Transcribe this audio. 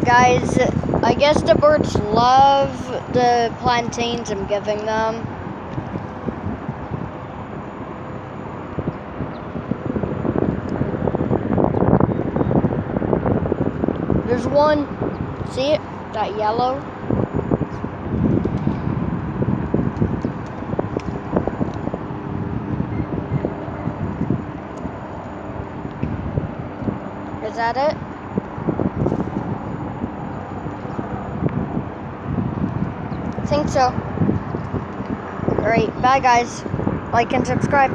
Guys, I guess the birds love the plantains I'm giving them. There's one, see it? That yellow? Is that it? I think so. Alright, bye guys. Like and subscribe.